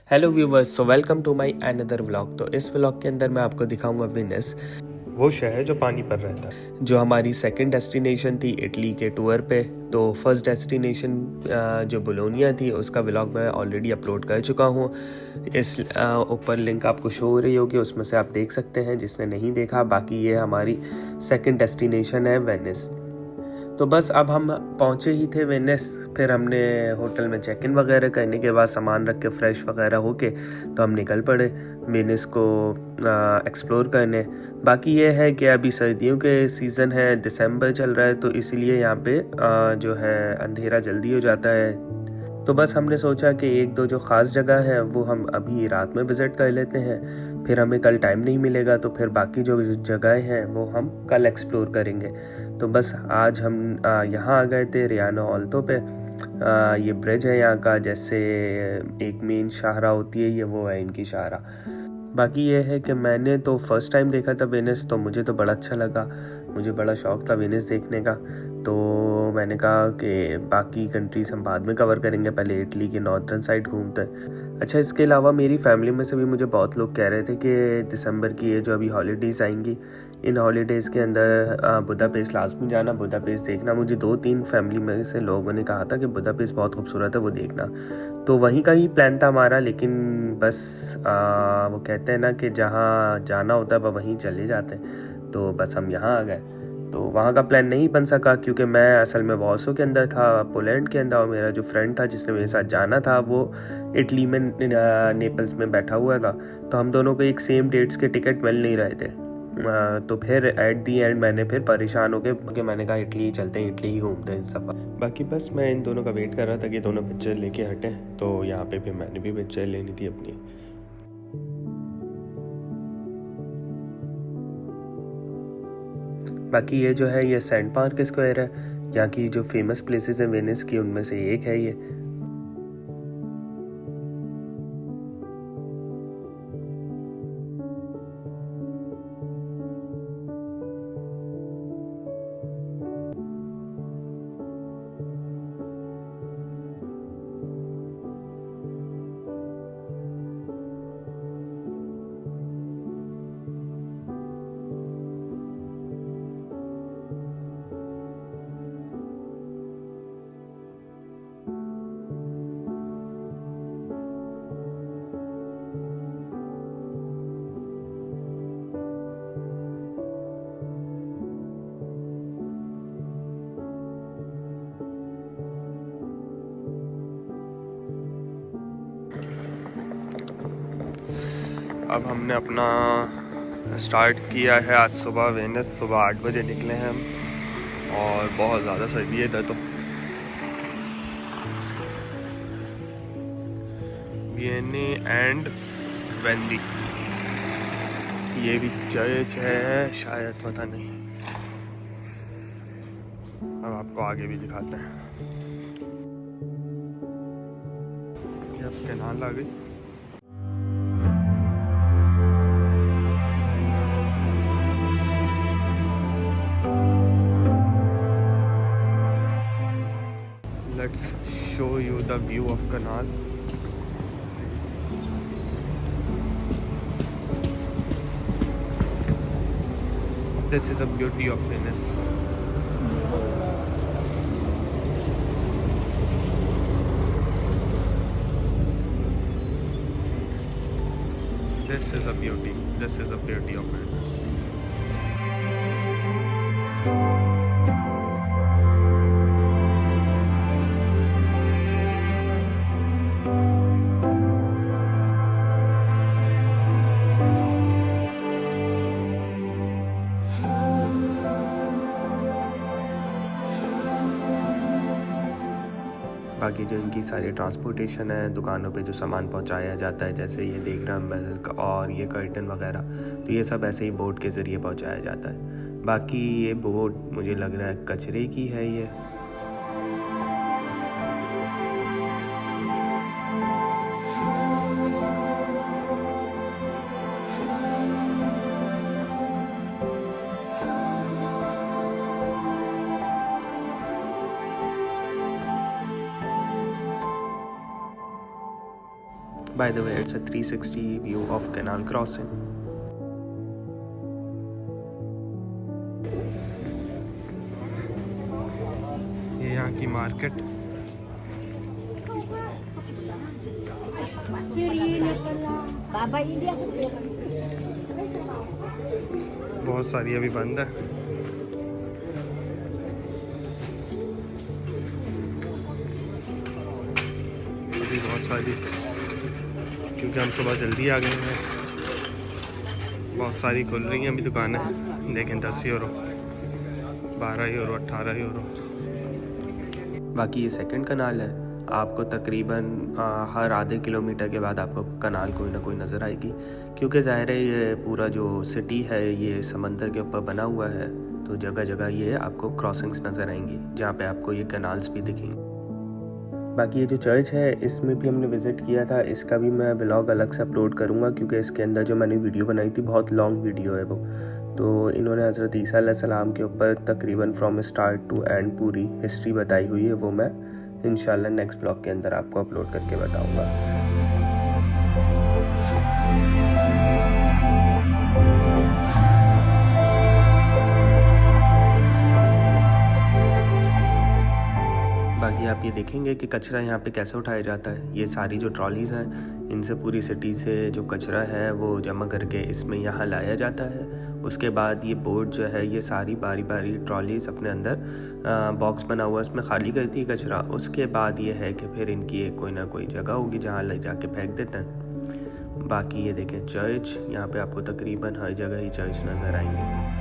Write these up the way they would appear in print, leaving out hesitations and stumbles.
Hello viewers, so welcome to my another vlog. तो इस vlog के अंदर मैं आपको दिखाऊंगा वेनिस, वो शहर जो पानी पर रहता है। जो हमारी सेकंड डेस्टिनेशन थी इटली के टूर पे। तो फर्स्ट डेस्टिनेशन जो बोलोनिया थी उसका व्लॉग मैं ऑलरेडी अपलोड कर चुका हूँ। इस ऊपर लिंक आपको शो हो रही होगी, उसमें से आप देख सकते हैं जिसने नहीं देखा। बाकी ये हमारी सेकंड डेस्टिनेशन है वेनिस। तो बस अब हम पहुँचे ही थे वेनिस। फिर हमने होटल में चेक इन वगैरह करने के बाद सामान रख के फ्रेश वगैरह होके तो हम निकल पड़े वेनिस को एक्सप्लोर करने। बाकी ये है कि अभी सर्दियों के सीज़न है, दिसंबर चल रहा है, तो इसीलिए यहाँ पे जो है अंधेरा जल्दी हो जाता है। तो बस हमने सोचा कि एक दो जो ख़ास जगह है वो हम अभी रात में विज़िट कर लेते हैं, फिर हमें कल टाइम नहीं मिलेगा तो फिर बाकी जो जगहें हैं वो हम कल एक्सप्लोर करेंगे। तो बस आज हम यहाँ आ गए थे रियाना ऑल्तो पे। ये ब्रिज है यहाँ का, जैसे एक मेन शाहरा होती है, ये वो है इनकी शाहरा। बाकी ये है कि मैंने तो फर्स्ट टाइम देखा था वेनिस, तो मुझे तो बड़ा अच्छा लगा। मुझे बड़ा शौक़ था वेनिस देखने का, तो मैंने कहा कि बाकी कंट्रीज़ हम बाद में कवर करेंगे, पहले इटली के नॉर्थर्न साइड घूमते हैं। अच्छा, इसके अलावा मेरी फैमिली में से भी मुझे बहुत लोग कह रहे थे कि दिसंबर की ये जो अभी हॉलीडेज़ आएंगी, इन हॉलीडेज़ के अंदर बुदापेस्ट लाजमी जाना, बुदापेस्ट देखना। मुझे 2-3 फैमिली में से लोगों ने कहा था कि बुदापेस्ट बहुत खूबसूरत है, वो देखना। तो वहीं का ही प्लान था हमारा, लेकिन बस वो कहते हैं ना कि जहाँ जाना होता है वहीं चले जाते हैं। तो बस हम यहाँ आ गए, तो वहाँ का प्लान नहीं बन सका क्योंकि मैं असल में वॉर्सो के अंदर था, पोलैंड के अंदर, और मेरा जो फ्रेंड था जिसने मेरे साथ जाना था वो इटली में नेपल्स में बैठा हुआ था। तो हम दोनों को एक सेम डेट्स के टिकट मिल नहीं रहे थे। तो फिर एट दी एंड मैंने फिर परेशान हो के मैंने कहा इटली ही चलते हैं, इटली ही घूमते हैं इस सफ़र। बाकी बस मैं इन दोनों का वेट कर रहा था कि दोनों पिक्चर लेके हटें, तो यहाँ पे भी मैंने भी पिक्चर लेनी थी अपनी। बाकी ये जो है ये सेंट पार्क स्क्वायर है, यहाँ की जो फेमस प्लेसेस हैं वेनिस की उनमें से एक है ये। अब हमने अपना स्टार्ट किया है आज सुबह वेनिस। सुबह 8 बजे निकले हैं हम, और बहुत ज़्यादा सर्दी है इधर। तो वियनी एंड वेंदी, ये भी चर्च है शायद, पता नहीं। अब आपको आगे भी दिखाते हैं। ये अब कैनाल आ गई। Let's show you the view of canal. This is a beauty of Venice. This is a beauty. This is a beauty of Venice. बाकी जो इनकी सारी ट्रांसपोर्टेशन है, दुकानों पे जो सामान पहुंचाया जाता है, जैसे ये देख रहे हैं मिल्क और ये कर्टन वगैरह, तो ये सब ऐसे ही बोट के ज़रिए पहुंचाया जाता है। बाकी ये बोट मुझे लग रहा है कचरे की है ये। By the way, it's a 360 view of canal crossing. ये यहाँ की मार्केट। बहुत सारी अभी बंद है। अभी बहुत सारी, क्योंकि हम सुबह जल्दी आ गए हैं। बहुत सारी खुल रही हैं अभी दुकानें। देखें 10 यूरो, 12 यूरो, 18 यूरो। बाकी ये सेकंड कनाल है। आपको तकरीबन हर आधे किलोमीटर के बाद आपको कनाल कोई ना कोई नज़र आएगी, क्योंकि ज़ाहिर है ये पूरा जो सिटी है ये समंदर के ऊपर बना हुआ है, तो जगह जगह ये आपको क्रॉसिंग्स नज़र आएंगी जहाँ पे आपको ये कनाल्स भी दिखेंगे। बाकी ये जो चर्च है इसमें भी हमने विज़िट किया था, इसका भी मैं व्लॉग अलग से अपलोड करूँगा, क्योंकि इसके अंदर जो मैंने वीडियो बनाई थी बहुत लॉन्ग वीडियो है वो। तो इन्होंने हज़रत ईसा अलैहिस्सलाम के ऊपर तकरीबन फ्रॉम स्टार्ट टू एंड पूरी हिस्ट्री बताई हुई है, वो मैं इंशाल्लाह नेक्स्ट व्लॉग के अंदर आपको अपलोड करके बताऊँगा। बाकी आप ये देखेंगे कि कचरा यहाँ पे कैसे उठाया जाता है। ये सारी जो ट्रॉलीज़ हैं इनसे पूरी सिटी से जो कचरा है वो जमा करके इसमें यहाँ लाया जाता है। उसके बाद ये बोट जो है ये सारी बारी बारी ट्रॉलीज़ अपने अंदर बॉक्स बना हुआ इसमें खाली करती है कचरा। उसके बाद ये है कि फिर इनकी एक कोई ना कोई जगह होगी जहाँ ले जाके फेंक देते हैं। बाकी ये देखें चर्च, यहाँ पे आपको तकरीबन हर जगह ही चर्च नज़र आएंगे।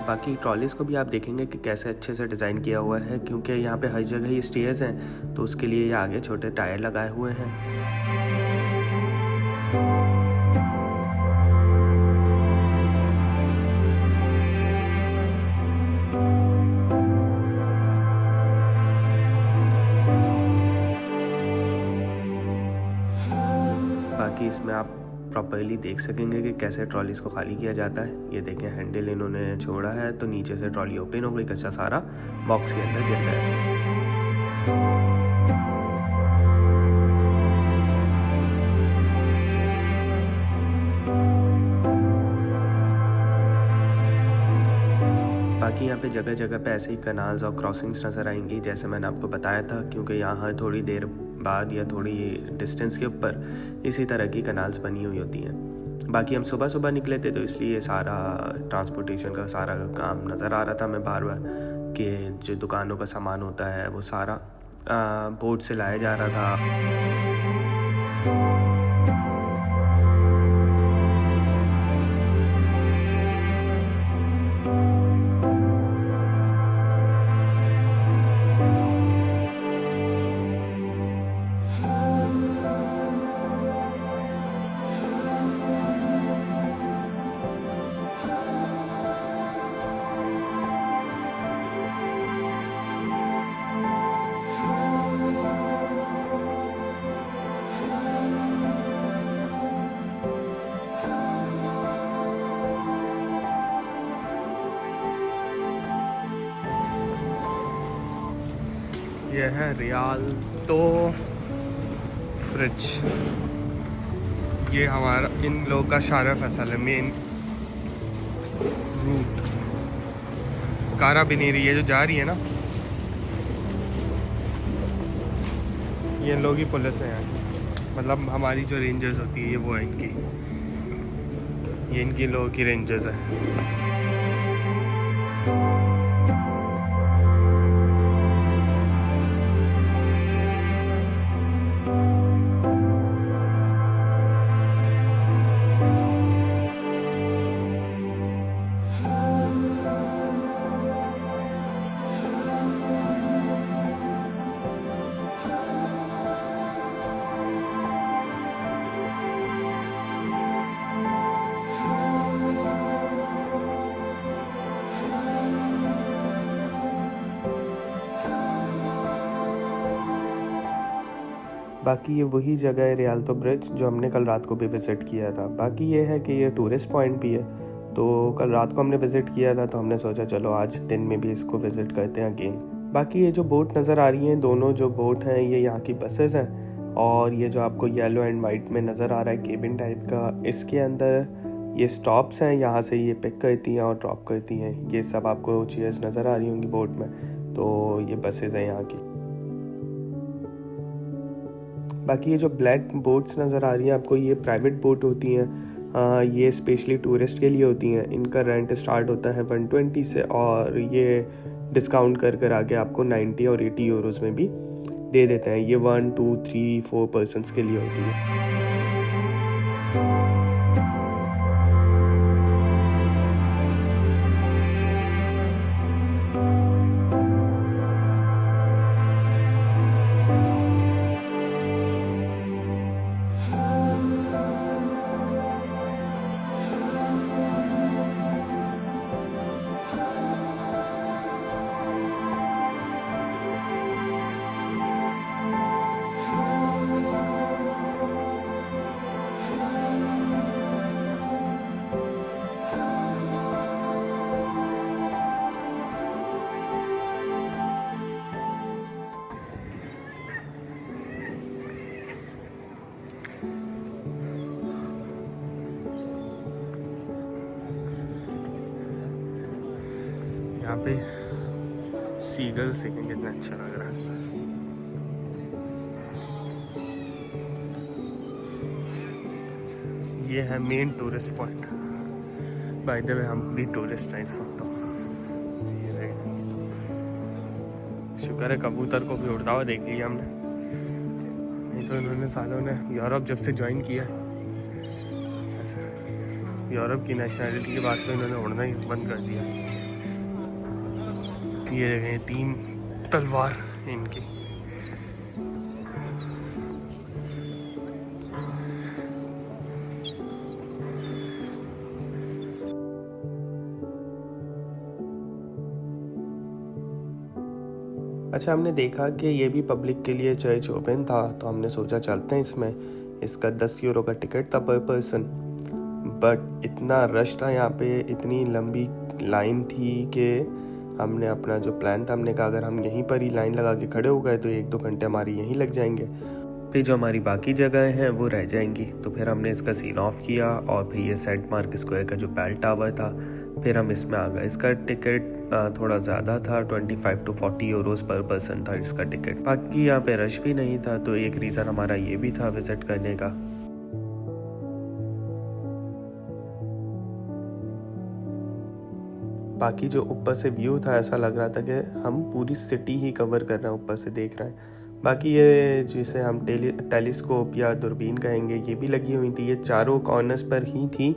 बाकी ट्रॉलीज़ को भी आप देखेंगे कि कैसे अच्छे से डिज़ाइन किया हुआ है, क्योंकि यहाँ पे हर जगह ये स्टेयर्स हैं तो उसके लिए ये आगे छोटे टायर लगाए हुए हैं। बाकी इसमें आप प्रॉपर्ली देख सकेंगे कि कैसे ट्रॉलीज़ को खाली किया जाता है। ये देखें हैंडल इन्होंने छोड़ा है तो नीचे से ट्रॉली ओपन हो गई, कच्चा सारा बॉक्स के अंदर गिर गया। बाकी यहाँ पे जगह जगह पे ऐसे ही कनाल्स और क्रॉसिंग्स नज़र आएंगी, जैसे मैंने आपको बताया था, क्योंकि यहाँ थोड़ी देर बाद या थोड़ी डिस्टेंस के ऊपर इसी तरह की कनाल्स बनी हुई होती हैं। बाकी हम सुबह सुबह निकले थे तो इसलिए सारा ट्रांसपोर्टेशन का सारा काम नज़र आ रहा था हमें बार बार, कि जो दुकानों का सामान होता है वो सारा बोट से लाया जा रहा था। ये है रियाल्तो ब्रिज। ये हमारा इन लोग का शारा फैसल है, मेन रूट। कारा बिनेरी ये जो जा रही है ना, ये लोग ही पुलिस है यहाँ की, मतलब हमारी जो रेंजर्स होती है ये वो है इनकी, ये इनकी लोगों की रेंजर्स है। बाकी ये वही जगह है रियाल्तो ब्रिज जो हमने कल रात को भी विज़िट किया था। बाकी ये है कि ये टूरिस्ट पॉइंट भी है, तो कल रात को हमने विज़िट किया था तो हमने सोचा चलो आज दिन में भी इसको विज़िट करते हैं अगेन। बाकी ये जो बोट नज़र आ रही हैं, दोनों जो बोट हैं ये यहाँ की बसेस हैं, और ये जो आपको येलो एंड वाइट में नज़र आ रहा है केबिन टाइप का, इसके अंदर ये स्टॉप्स हैं, यहाँ से ये पिक करती हैं और ड्रॉप करती हैं। ये सब आपको चेयर्स नज़र आ रही होंगी बोट में, तो ये बसेस हैं यहाँ की। बाकी ये जो ब्लैक बोट्स नज़र आ रही हैं आपको, ये प्राइवेट बोट होती हैं, ये स्पेशली टूरिस्ट के लिए होती हैं। इनका रेंट स्टार्ट होता है 120 से, और ये डिस्काउंट कर आके आपको 90 और 80 यूरोज़ में भी दे देते हैं। ये 1, 2, 3, 4 पर्सनस के लिए होती है। यहाँ पे सीगल्स देखें कितना अच्छा लग रहा है। ये है main tourist point. By the way हम भी टूरिस्ट हैं इस वक्त तो। ये देखें, शुक्र है कबूतर को भी उड़ता हुआ देख लिया हमने, नहीं तो इन्होंने सालों ने यूरोप जब से ज्वाइन किया ऐसा यूरोप की नेशनलिटी के बाद तो इन्होंने उड़ना ही बंद कर दिया। ये देखें 3 तलवार इनकी। अच्छा, हमने देखा कि ये भी पब्लिक के लिए चर्च ओपन था, तो हमने सोचा चलते हैं इसमें। इसका 10 यूरो का टिकट था पर पर्सन, बट इतना रश था यहाँ पे, इतनी लंबी लाइन थी कि हमने अपना जो प्लान था, हमने कहा अगर हम यहीं पर ही लाइन लगा के खड़े हो गए तो 1-2 घंटे हमारी यहीं लग जाएंगे, फिर जो हमारी बाकी जगहें हैं वो रह जाएंगी। तो फिर हमने इसका सीन ऑफ किया, और फिर ये सेंट मार्क स्क्वायर का जो बेल टावर था, फिर हम इसमें आ गए। इसका टिकट थोड़ा ज़्यादा था, 25 to 40 यूरोज़ पर पर्सन था इसका टिकट। बाकी यहाँ पे रश भी नहीं था, तो एक रीज़न हमारा ये भी था विज़िट करने का। बाकी जो ऊपर से व्यू था, ऐसा लग रहा था कि हम पूरी सिटी ही कवर कर रहे हैं, ऊपर से देख रहे हैं। बाकी ये जिसे हम टेलीस्कोप या दूरबीन कहेंगे, ये भी लगी हुई थी। ये चारों कॉर्नर्स पर ही थी,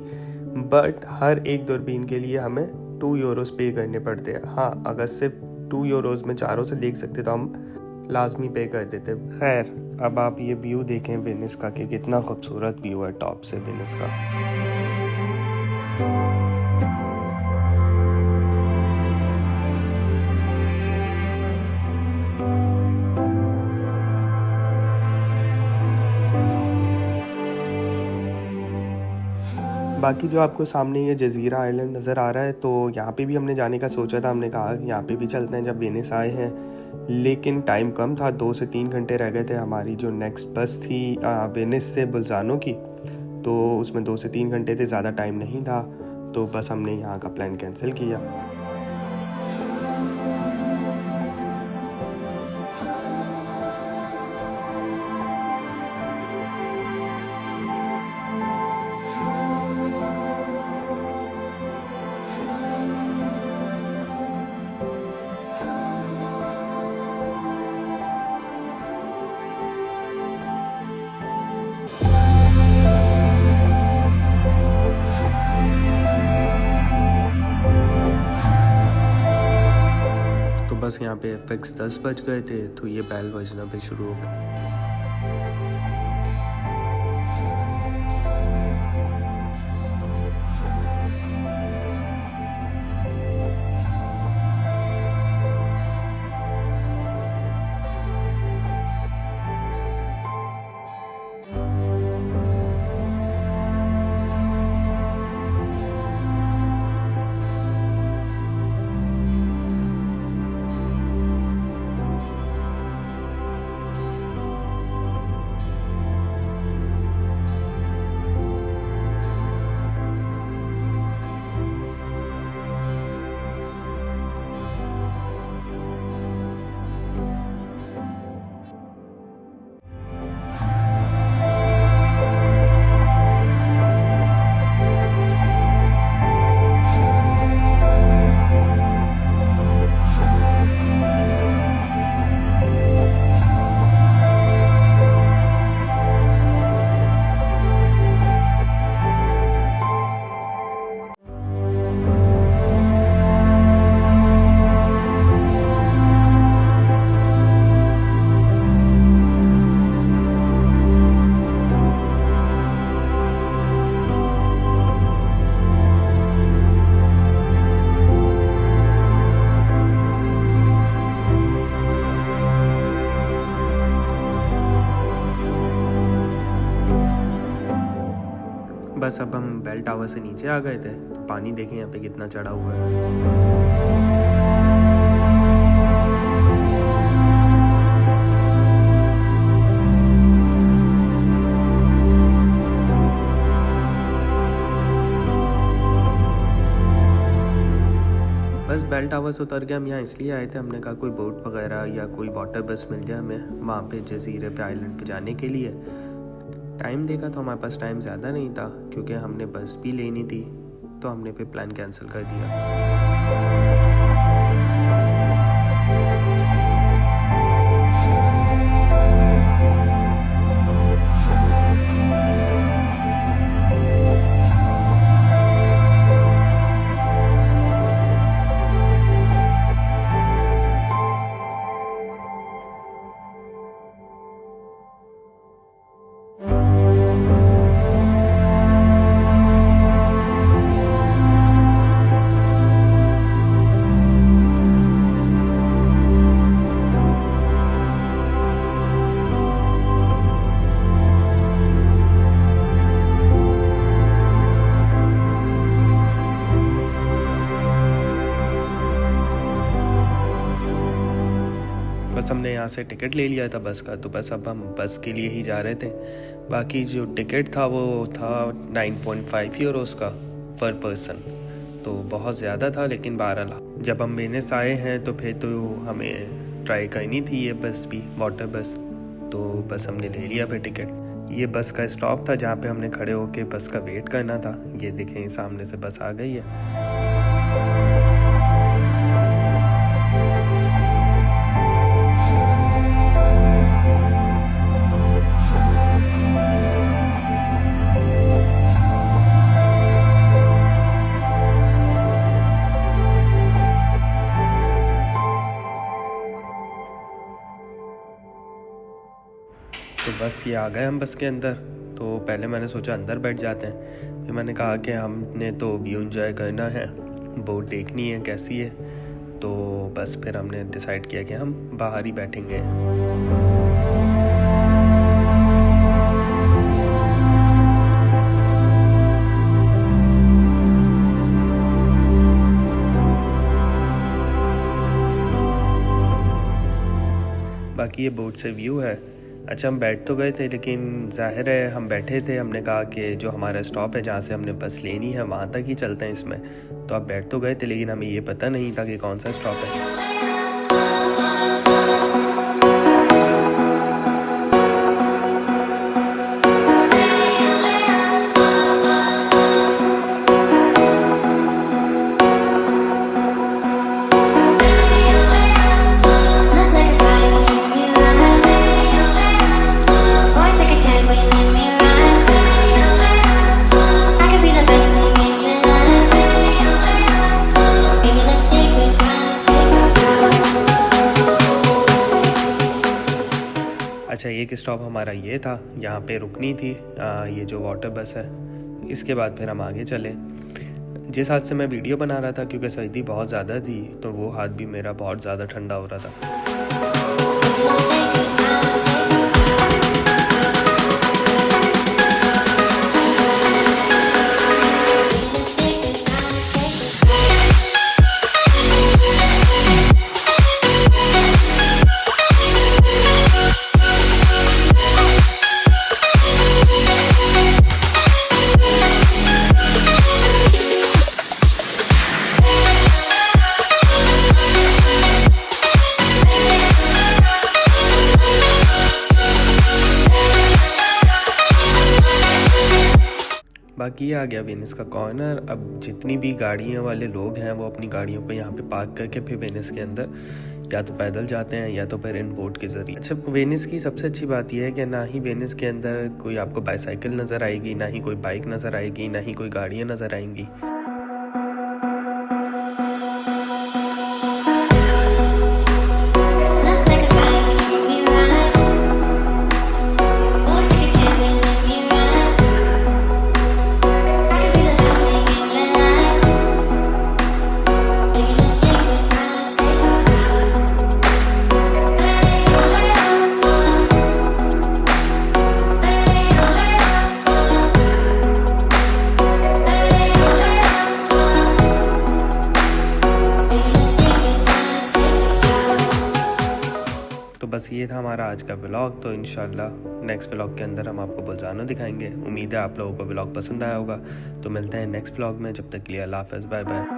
बट हर एक दूरबीन के लिए हमें 2 यूरोज़ पे करने पड़ते हैं। हाँ, अगर सिर्फ 2 यूरोज़ में चारों से देख सकते तो हम लाजमी पे कर देते। खैर, अब आप ये व्यू देखें वेनिस का कि कितना खूबसूरत व्यू है टॉप से वेनिस का। बाकी जो आपको सामने ये जज़ीरा आइलैंड नज़र आ रहा है, तो यहाँ पे भी हमने जाने का सोचा था। हमने कहा यहाँ पे भी चलते हैं जब वेनिस आए हैं, लेकिन टाइम कम था, 2 से 3 घंटे रह गए थे। हमारी जो नेक्स्ट बस थी वेनिस से बुल्जानो की, तो उसमें 2 से 3 घंटे थे, ज़्यादा टाइम नहीं था, तो बस हमने यहाँ का प्लान कैंसिल किया। बस यहाँ पे फिक्स 10 बज गए थे तो ये बैल बजना पे शुरू हो गया। बस अब हम बेल टावर से नीचे आ गए थे तो पानी देखें यहाँ पे कितना चढ़ा हुआ है। बस बेल टावर से उतर के हम यहाँ इसलिए आए थे, हमने कहा कोई बोट वगैरह या कोई वाटर बस मिल जाए हमें वहाँ पे जजीरे पे आइलैंड पे जाने के लिए। टाइम देखा तो हमारे पास टाइम ज़्यादा नहीं था क्योंकि हमने बस भी लेनी थी, तो हमने फिर प्लान कैंसिल कर दिया। बस हमने यहाँ से टिकट ले लिया था बस का, तो बस अब हम बस के लिए ही जा रहे थे। बाकी जो टिकट था वो था 9.5 यूरोस का पर पर्सन, तो बहुत ज़्यादा था, लेकिन बहरहाल जब हम वेनिस आए हैं तो फिर तो हमें ट्राई करनी थी ये बस भी, वाटर बस, तो बस हमने ले लिया फिर टिकट। ये बस का स्टॉप था जहाँ पे हमने खड़े होके बस का वेट करना था। ये देखें सामने से बस आ गई है। तो बस ये आ गए हम बस के अंदर। तो पहले मैंने सोचा अंदर बैठ जाते हैं, फिर मैंने कहा कि हमने तो व्यू एंजॉय करना है, बोट देखनी है कैसी है, तो बस फिर हमने डिसाइड किया कि हम बाहर ही बैठेंगे। बाकी ये बोट से व्यू है। अच्छा, हम बैठ तो गए थे, लेकिन जाहिर है हम बैठे थे, हमने कहा कि जो हमारा स्टॉप है जहाँ से हमने बस लेनी है वहाँ तक ही चलते हैं इसमें। तो आप बैठ तो गए थे, लेकिन हमें ये पता नहीं था कि कौन सा स्टॉप है। अच्छा, एक स्टॉप हमारा ये था, यहाँ पे रुकनी थी ये जो वाटर बस है। इसके बाद फिर हम आगे चले। जिस हाथ से मैं वीडियो बना रहा था, क्योंकि सर्दी बहुत ज़्यादा थी, तो वो हाथ भी मेरा बहुत ज़्यादा ठंडा हो रहा था। बाकी ये आ गया वेनिस का कॉर्नर। अब जितनी भी गाड़ियाँ वाले लोग हैं वो अपनी गाड़ियों को यहाँ पे पार्क करके फिर वेनिस के अंदर या तो पैदल जाते हैं या तो फिर इन बोट के ज़रिए। अच्छा, वेनिस की सबसे अच्छी बात यह है कि ना ही वेनिस के अंदर कोई आपको बाईसाइकिल नज़र आएगी, ना ही कोई बाइक नज़र आएगी, ना ही कोई गाड़ियाँ नज़र आएंगी। तो बस ये था हमारा आज का व्लॉग। तो इंशाल्लाह नेक्स्ट व्लॉग के अंदर हम आपको बोल्जानो दिखाएंगे। उम्मीद है आप लोगों को व्लॉग पसंद आया होगा। तो मिलते हैं नेक्स्ट व्लॉग में, जब तक के लिए अल्लाह हाफ़िज़, बाय बाय।